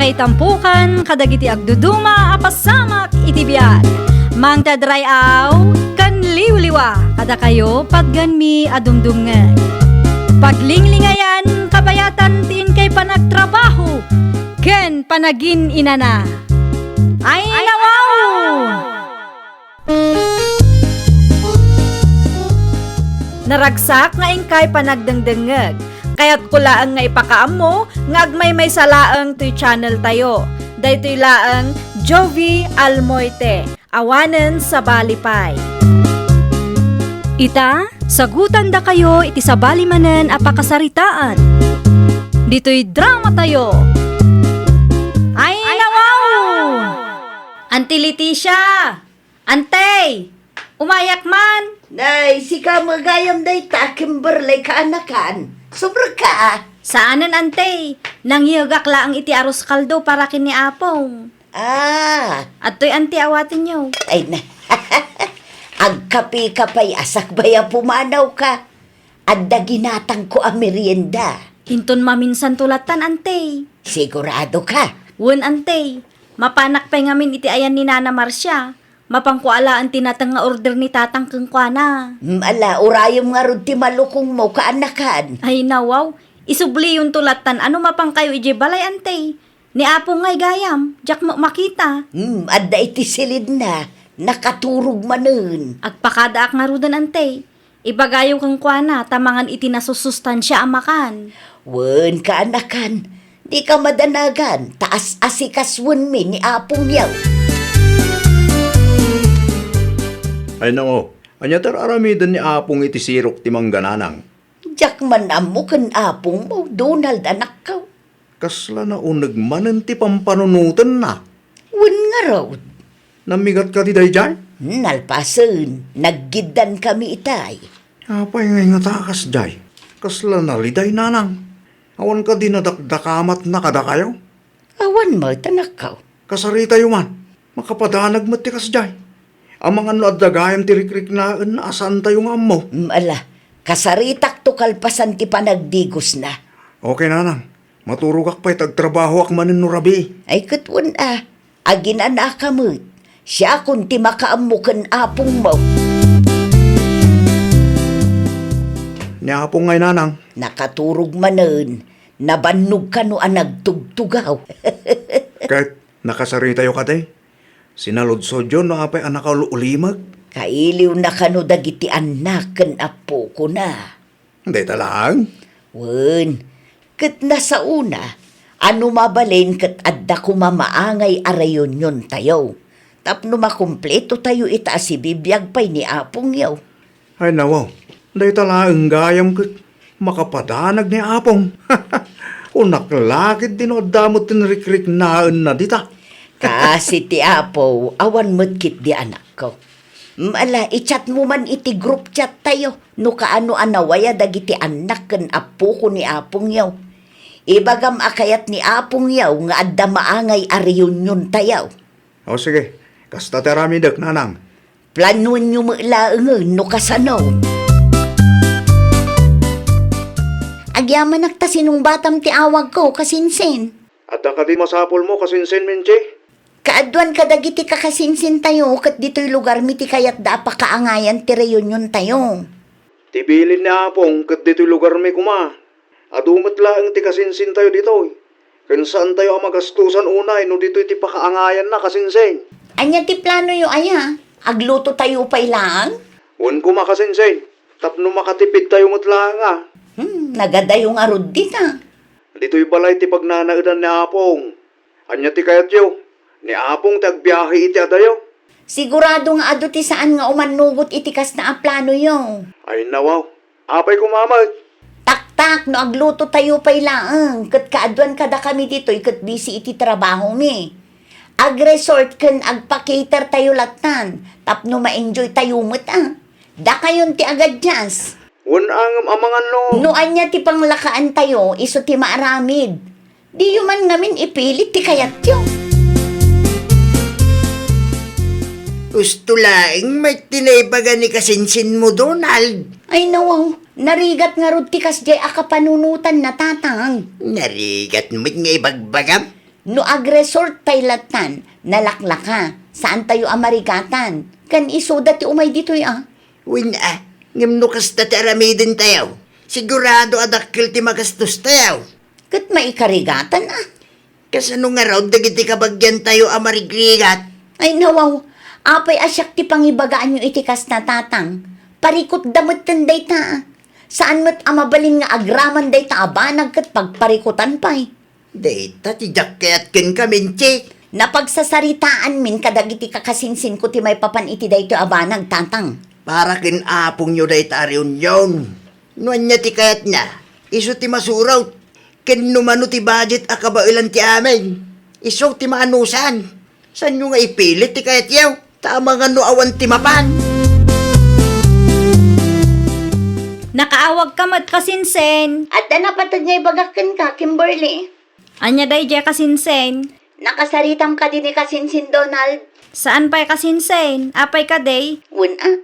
kay tampukan, kadagiti agduduma, apasamak itibiyag. Mang tadray aw, kan liwliwa, kada kayo padganmi adumdumngay. Paglinglingayan, kabayatan tin kay panagtrabaho, ken panagin inana. Ay nawaw! Naragsak nga ingkay panagdengdengeg. Kaya't kulaang nga ipakaam mo, nga agmay salaang to'y channel tayo. Daytoy laang Jovi Almoite, awanen sa balipay. Ita, sagutan da kayo iti sa balimanen apakasaritaan. Dito'y drama tayo. Ay nawaw! Auntie Leticia! Antay! Umayak man! Nay, sika magayam day ta, Kimberley kaanakan. Sobra ka. Saanan ante? Nanghiyagak laang iti aros kaldo para kini apong. Ah, At to'y ante awatin nyo. ay na. Agkapi ka pa'y asak baya pumanaw ka. Adda ginatang ko ang merienda. Hinton maminsan tulatan ante. Sigurado ka. Wen ante. Mapanak pa'y ngamin iti ayan ni Nana Marcia. Mapangkualaan tinatang nga order ni tatang keng kuana. Ala, urayom nga ron ti malukong mo kaanakan. Ay nawaw. Isubli yung tulatan. Ano mapang kayo ije balay ante? Ni apong ngay gayam. Jak mo makita. Adda iti silid na. Nakaturog manen. Agpakadaak nga rudan ante. Ibagayo kang kuana, tamangan iti nasusustansya amakan. Wen kaanakan. Di ka madanagan. Taas asikaswan mi ni apong yaw. Ay nako, anya aramidan ni apong iti sirok ti manggananang. Diyak man amo kan apong mo, Donald anak ka. Kasla na unag manan ti pampanunutan na. Wen nga raw. Namigat ka ti dayjay? Nalpasen, naggidan kami itay. Apay ngay nga takas jay. Kasla na liday nanang. Awan ka din nadakdakamat na kada kayo. Awan mo, tanak ka. Kasari tayo man. Makapadanag mo ti kasjay. Ang mga nadagayam ti rikrik na asan tayo nga mo. Ala, kasaritak to kalpasan ti panagdigos na. Okay nanang. Maturugak pa'y tagtrabaho ak manin no rabi. Ay katwan agin anak ka mo. Siya kun ti makaamukan apong mo. Ni apong ngay nanang. Nakaturog manen, nabannog ka no ang nagtugtugaw. Kahit nakasari tayo kate. Sinalodsod yun na apay anak ka ulimag. Kailiw na ka no dagiti anakan apo ko na. Hindi talang. Wen, ket nasa una, ano mabalin ket adda ko mamaangay arayon yon tayo. Tapno makumpleto tayo ita si bibiyag pay ni apong yaw. Ay nawaw. Hindi talang gayam kat makapadanag ni apong. Unaklakit din o damot tinrikrik naan na dita. Kasi ti apo, awan medkit di anak ko. Ala, i-chat mo man iti group chat tayo. No kaano anawaya dagiti anak ken apo ko ni apong yaw. Ibagam akayat ni apong yaw nga adda maangay ariyon yun tayaw. O sige, kasta teramidak nanang. Planuan nyo maulaang no kasanaw. Agyaman nakta sinong batam ti awag ko kasinsin. At ka di masapol mo kasinsin minche. Kaadwan kadagiti kakasinsin tayo kat dito'y lugar miti kayat da pa kaangayan ti reunion tayo. Tibilin ni apong kat dito'y lugar may kuma. Adumat laang ti kasinsin tayo dito. Kung saan tayo ang magastusan unay no dito'y ti pakaangayan na kasinsin. Anya ti plano yo aya? Agluto tayo pa ilang? Un kuma kasinsin. Tapno makatipid tayo matlaang ah. Nagadayong arod din Dito'y balay ti pagnanaudan ni apong. Anya ti kayat yo. Ni apong tagbiyahe iti adayo. Sigurado nga ado ti saan nga umanugot itikas na ang plano yo. Ay nawaw. Apay kumamag. Tak no agluto tayo pa ilang. Kat kaadwan kada kami dito ikat busy iti trabaho mi. Ag-resort ken agpa-cater tayo latan. Tapno ma-enjoy tayo met Da kayon ti agad jazz. Wan ang amangan no. No anya ti panglakaan tayo iso ti maaramid. Di yu man ngamin ipilit ti kayat yo. Gusto laing may tinaybaga ni kasinsin mo, Donald. Ay nawaw, narigat nga rod ti kasjay akapanunutan na tatang. Narigat mo't nga ibagbagam. No agresor tayo latan, nalaklaka. Saan tayo amarigatan? Kan iso dati umay dito Win ngam no kasta ti aramidin tayo. Sigurado adakil ti magastos tayo. Kat maikarigatan Kasano nga raw dagiti kabagyan tayo amarigrigat. Ay nawaw, apay asyak ti pangibagaan yung itikas na tatang. Parikot damot tanday ta. Saan mo't amabalin nga agraman day ta abanag kat pagparikutan pa'y. Data ti jacket ken kaminchi. Napagsasaritaan min kadagiti kakasinsin ko ti may papan iti day to abanag tatang. Para kin apong nyo day ta reunion. Nuan niya ti kayat na. Iso ti masuraw. Ken numano ti budget akabailan ti amin. Iso ti maanusan. San nyo nga ipilit ti kayat yaw? Tama nga no awan ti mapan. Nakaawag ka mat kasinsen. At na patag nga ibagakan ka, Kimberly. Anya day jay kasinsen. Nakasaritam ka din ni Kasinsin Donald. Saan pa'y kasinsen? Apay ka day?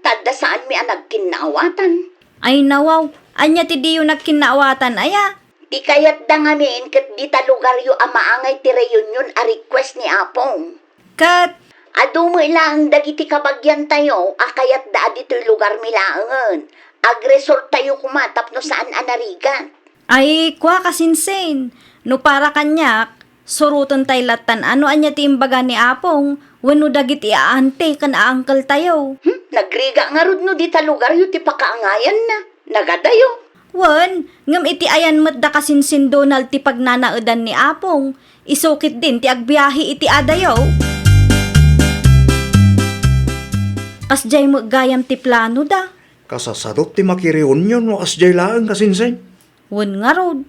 Tadda saan mi anag kinaawatan. Ay nawaw, anya ti di yung nagkinaawatan aya. Di kayat da nga miin kat di ta lugar yu amaangay ti reunion a request ni Apong. Kat, Adu mo ilang dagiti kabagyan tayo, akayat da dito'y lugar milaangan. Agresor tayo kumatap no saan anarigan. ay kwa kasinsen. No para kanyak, suruton tay latan ano anya ti imbaga ni Apong. Wano dagit iaante kan aangkel tayo. Nagriga nga rod no di ta lugar yu ti pakaangayan na. Nagadayo. Wan, ngam iti ayan mat da kasinsin Donald ti pagnanaedan ni Apong. Isukit din ti agbiyahe iti adayaw. Kasjay mo gayam ti plano da. Kasasadot ti makireunion no asjay laang kasinsen. Wan nga rod.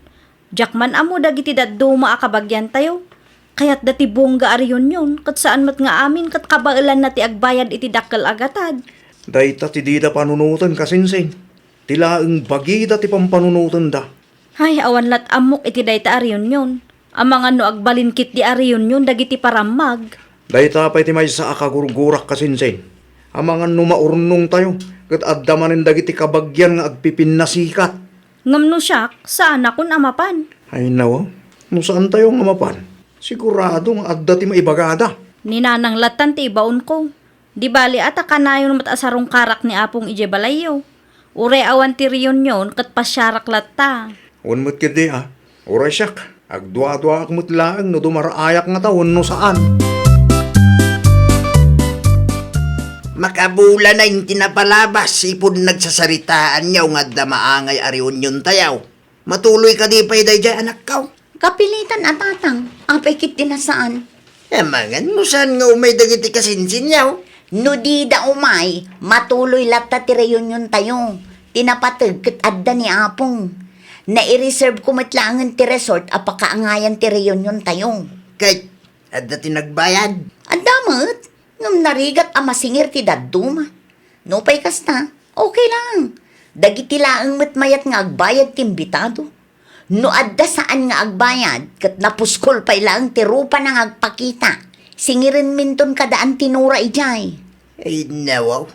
Jakman amo dagiti daduma akabagyan tayo. Kaya't dati bongga ariyon yun. Kat saan mat nga amin kat kabailan na ti agbayad iti dakkel agatad. Dayta ti di da panunutan kasinsen. Tilaang bagida ti pampanunutan da. Ay, awan lat amok iti dayta ariyon yun. Amang ano agbalinkit di ariyon yun dagiti paramag. Dayta pa'y ti may sa akagurgurak kasinsen. Amangan no maurnong tayo. Kat addamanin dagiti kabagyan nga agpipin na sikat. Ngam no siyak, saan akon amapan? Ay nawa, no saan tayo nga mapan? Sigurado nga adda ti maibagada. Ninanang latan ti ibaon ko. Di bali ata kanayon matasarong karak ni Apong ije balayo. Ure awan ti riyon yun kat pasyarak latta. Wan mo't kidi Uray siyak. Agdwa-dwa akmot laang no dumaraayak nga taon no saan. Makabula na yung tinapalabas, ipon nagsasaritaan niyaw nga da maangay a reunion tayaw. Matuloy ka di pa'y day anak kaw. Kapilitan atatang. Apay kit dinasaan. Mangan mo saan nga umay dagiti kasinsin yaw? No di da umay, matuloy latta ti reunion tayo. Tinapatag kat adda ni Apong. Na-i-reserve ko matlangan ti resort apakaangayan ti reunion tayo. Kahit adda tinagbayad. Adamot, ngam narigat amasingir ti daduma. No pay kasta, okay lang. Dagiti laang matmayat nga agbayad ti imbitado. No adda saan nga agbayad, kat napuskol pay lang ti rupa nang agpakita. Singirin minton kadaan tinura ijay. Ay nawaw.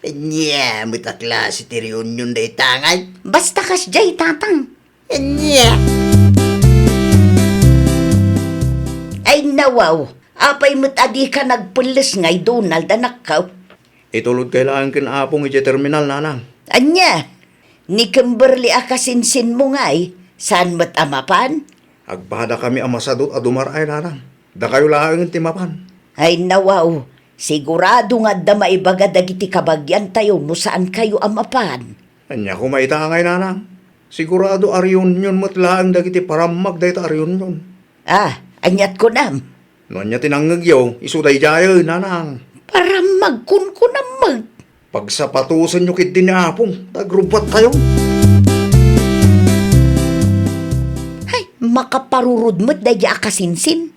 Anya, muta klase ti reunion day tangay. Basta kas jay tatang. Anya. Ay nawaw, apay mo't adi ka nagpulis ngay Donald anak ka. Itulod kailangan kinapong ije terminal nanang. Anya, ni Kimberly akasinsin mo ngay, saan mo't amapan? Agpada kami amasadot adumaray nanang. Da kayo laang timapan. Ay nawaw, sigurado nga da maibaga dagiti kabagyan tayo no saan kayo amapan. Anya ko maitangay nanang. Sigurado ariyon yun mo't laang dagiti paramag dayta ariyon yun. Anyat ko nam. No anya tinanggagyaw, isuday jayo nanang. Para magkun ko na mag. Pagsapatusan nyo kit din ni Apong, tagrubat tayo. Ay, makaparurod mo't daya akasinsin.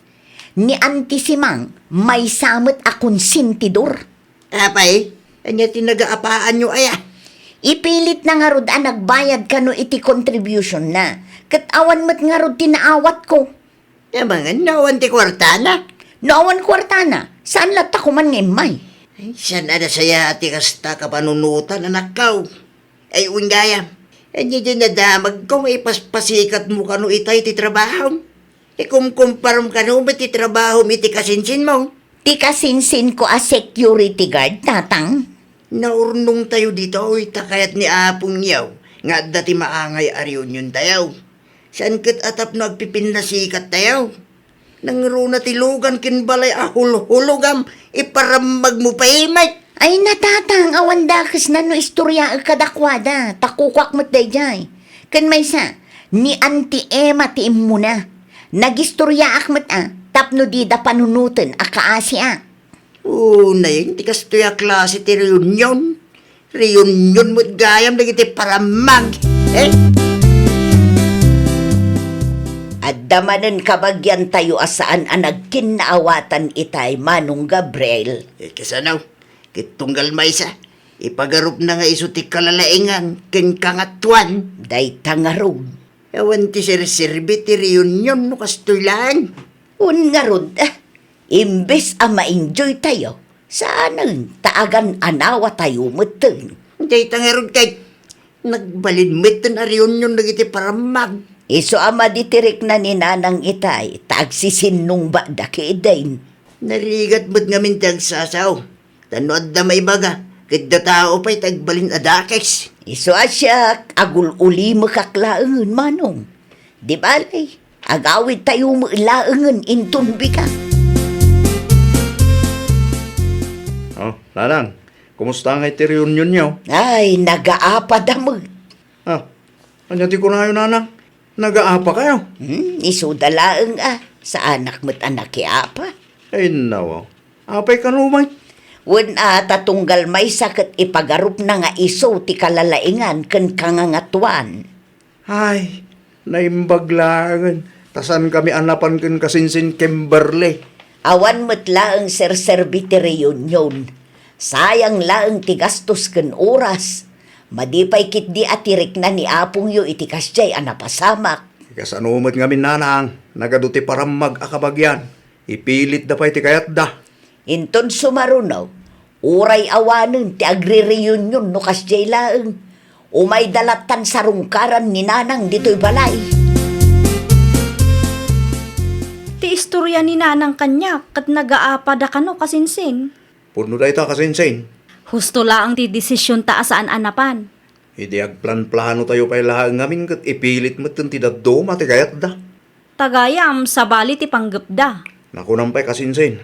Ni Antisimang, may samot akong sintidor. Apay, anya tinagaapaan nyo aya. Ipilit na nga rod nagbayad ka no iti contribution na. Katawan mo't nga rod tinaawat ko. Mangan nawan ti kwarta na. Noawan kwarta na, saan lata ko man ngimay? Ay, saan ada saya ati kasta kapanunutan anak kaw. Ay, unggaya. Anya dyan nadamag kung ipaspasikat mo ka no itay ti trabaho. Kung kumparom ka no, ba't trabaho mi ti kasinsin mo? Ti kasinsin ko a security guard, tatang. Naurnong tayo dito, oy, takayat ni Apong yaw. Nga dati maangay ariyon yun tayo. Saan kat atap nagpipinasikat tayo? Nangruna tilugan kin balay ahul-hulugam, iparamag mo pa imay. Ay natatang, awan dakas na no istorya kadakwada, takukwak mo't dayjay. Kan may sa, ni Auntie Emma ti mo na. Nagistorya akmat tapno di da panunutan akaasya. Na yun, tikas to ya klase ti reunion. Reunion mo't gayam, nagiti paramag. At damanan kabagyan tayo asaan nagkinaawatan itay Manong Gabriel. Kasanaw, kitunggal may sa, ipagarup na nga iso ti kalalaingan, ken kangatuan. Day tangarog. Ewan ti sir-sirbi ti reunion no kastulan. Un nga rod, imbes ma-enjoy tayo, saan taagan anawa tayo muteng. Day tangarod kay, nagbalid na reunion nagiti paramag. Iso ama ditirik na ni nanang itay, tagsisinong ba dakidain. Narigat mo't ngamin tagsasaw. Tanood na may baga, kadda tao pa'y tagbalin adakes. Iso asya, agul uli makaklaangan, Manong. Di balay, agawid tayo mailaangan intunbi ka. Oh, Nanang, kumusta nga iti reunion niyo? Ay, nagaapa damag. Anya ti ko na yun, Nanang? Nag-aapa kayo? Iso dalaang sa anak mo't anak apa. Ay, nawa. Apay ka numay. Wen tatunggal may sakit ipagarup na nga iso ti kalalaingan ken kangangatuan. Ay, naimbaglangan. Tasan kami anapan ken kasinsin Kimberly. Awan mo't laang serserbi ti reunion. Sayang laang ti gastos ken oras. Madipay kit di atirik na ni Apong yo iti kasyay anapasamak. Kasanumat ngamin, Nanang. Nagaduti paramag akabagyan. Ipilit da pa iti kayat da. Inton sumarunaw, uray awanen ti agri-reunion no kasyay laang. Umay dalatan sa rungkaran ni Nanang dito'y balay. Ti istorya ni nanang kanya kat nagaapa da kano kasinsin. Puno da ita kasinsin. Husto laang ti desisyon ta asaan anapan. Hindi agplan-plano tayo pa ilaang ngamin kat ipilit mo ti daddo mati kayat da. Tagayam sa bali ti panggapda. Nakunampay kasinsin.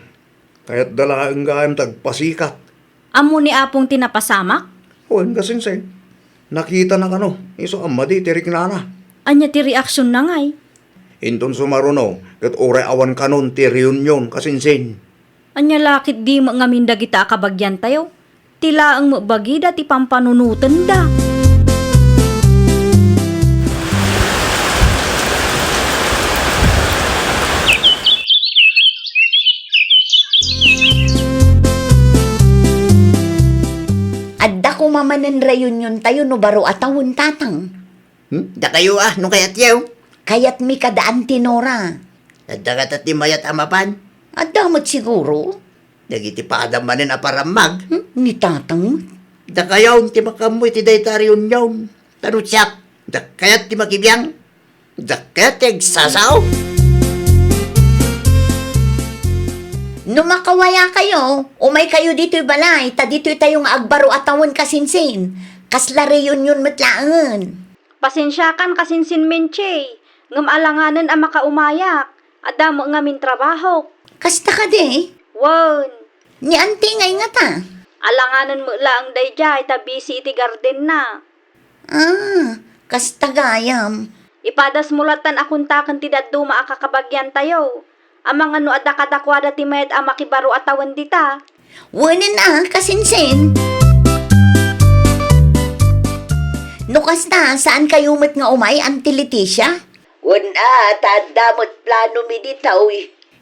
Kayat dalaang gayam tagpasikat. Amo ni Apong tinapasamak? Huwag kasinsin. Nakita na kano. Iso amadi tirik nana. Anya ti reaksyon na ngay. Inton sumaruno, kat oray awan kanon ti reunion kasinsin. Anya lakit di mo ngamin dagita kabagyan tayo. Tila ang mabagida ti pampanunutan da. Adda ko mamanen reunion tayo no baro atawon tatang. Da kayo no kayat yaw. Kayat mi kadaan tinora. Da katat ti mayat amapan. Adda mo't siguro. Dagiti paadam manin aparamag. Ni tatang. Da kayo ti makamoy ti dayta reunion. Tanutsak. Da kayat ti makibiyang. Da kayat ti agsasaw. No makawaya kayo, umay kayo dito'y balay, ta dito'y tayong agbaro atawon kasinsin. Kasla reunion matlaan. Pasensyakan kasinsin menche. Ngam alanganan ang makaumayak. Adamo ngamin trabaho. Kasta ka de. Wan. Ni auntie ngay nga ta. Alanganan mo laang dayjay ta busy iti garden na. Kasta gayam. Ipadas mulatan akong takan ti daddo maakakabagyan tayo. Amang ano adakadakwada ti mayad ang makibaro atawan dita. Wanin kasinsin. No kasta, saan kayo mat nga umay, Auntie Leticia? Tadamot plano mi ditaw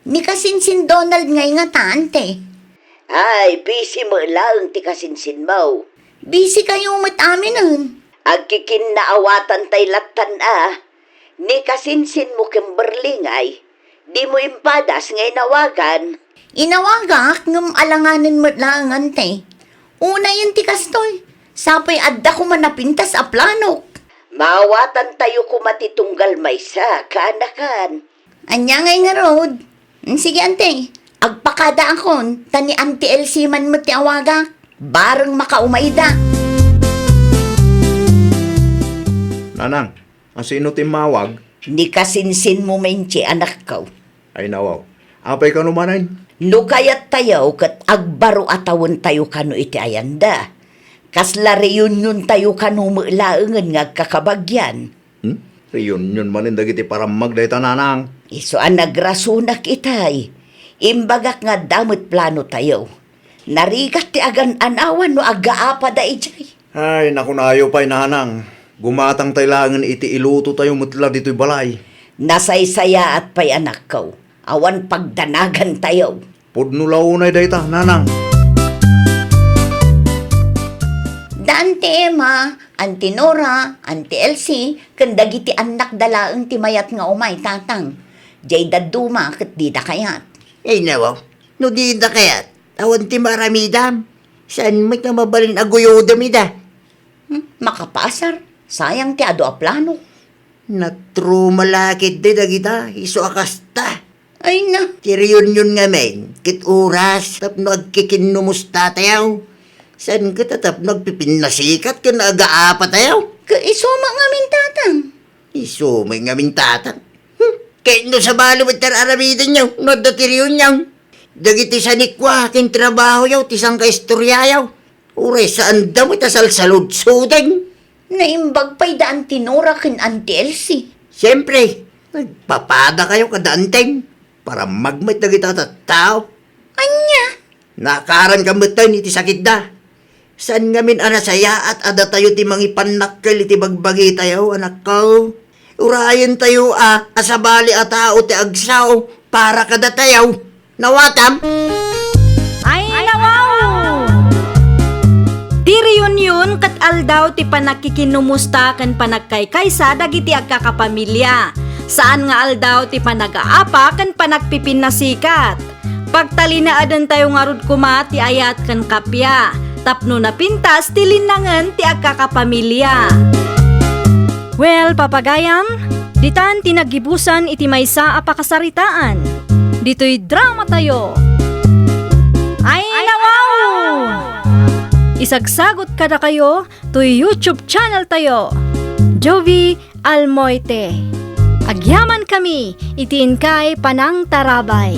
Ni kasinsin Donald ngay nga ta, ante. Ay, busy mo lang ti kasinsin mo. Busy kayo mat amin nun. Agkikin na awatan tay latan Ni kasinsin mo Kimberly ngay. Di mo impadas ngay nawagan. Inawagak ngam alanganin mat lang, ante. Una yun ti kastoy. Sapay adda ko manapintas a planok. Mawatan tayo kumatitunggal may sa kaanakan. Anya ngay nga road. Sige, ante. Agpakada akon, tani Auntie Elsie man mo ti awaga. Bareng makaumaida. Nanang, ang sino timawag? Ni kasinsin mo menche anak ko. Ay nawaw. Apay ka numanayin? No kayat tayo kat agbaro atawon tayo kano iti ayanda. Kasla reunion tayo kano laengen nga kakabagyan. Reunion manin dagiti para magdayta nanang. Iso ang nagrasunak itay. Imbagak nga damot plano tayo. Narigat ti agan anawan no agaapa da ijay. Ay, naku nayo pa'y nanang. Gumatang tayo langan iti iluto tayo mutla dito'y balay. Nasaysaya at pa'y anak ko. Awan pagdanagan tayo. Pudno launay dayta, nanang. Dante Emma, Auntie Nora, Auntie Elsie, kandagiti anak dalaeng ti mayat nga umay tatang. Jay daduma ket di da kayat. Ay nawaw, no di da kayat. Awan ti maramidam. Saan may ka mabalin aguyodam ida? Makapasar, sayang ti ado a plano. Natro malakit di dagita, iso akasta. Ay na, Ti reunion nga men, kit oras, tapno agkikinumusta tayo. Saan ka tatapno agpipinasikat ka na agaapa tayo? kaisuma nga min tatang. Iso may ngaming tatang. Kahit no sa balo at tararamidan niyo, no do ti reunion. Dagiti sa nikwa, kin trabaho yaw, tisang kaistorya yaw. Ure, saan damo itasal salud-sudeng? Naimbag pa'y da Auntie Nora ken Auntie Elsie. Siyempre, nagpapada kayo kadanteng para magmit na kita tao. Anya, Nakaran ka matan iti sakit da. Saan ngamin anasaya at ada tayo ti mangipanakkel iti bagbagi tayo, anak ko. Urayan tayo asabali at tao ti agsaw para kada tayo. Nawatam? Ay, nawaw! Ti reunion kat aldaw ti panakikinumusta ken panagkaykaysa dagiti agkakapamilya. Saan nga aldaw ti panagaapa ken panagpipinasikat. Pagtalinaadan tayo nga rod kuma ti ayat ken kapya. Tapno na pintas ti linangan ti agkakapamilya. Well, papagayam, ditan tinagibusan iti maysa a pakasaritaan. Dito'y drama tayo. Ay, nawaw! Isagsagot kada kayo to YouTube channel tayo. Jovi Almoite. Agyaman kami, itiin kay Panang Tarabay.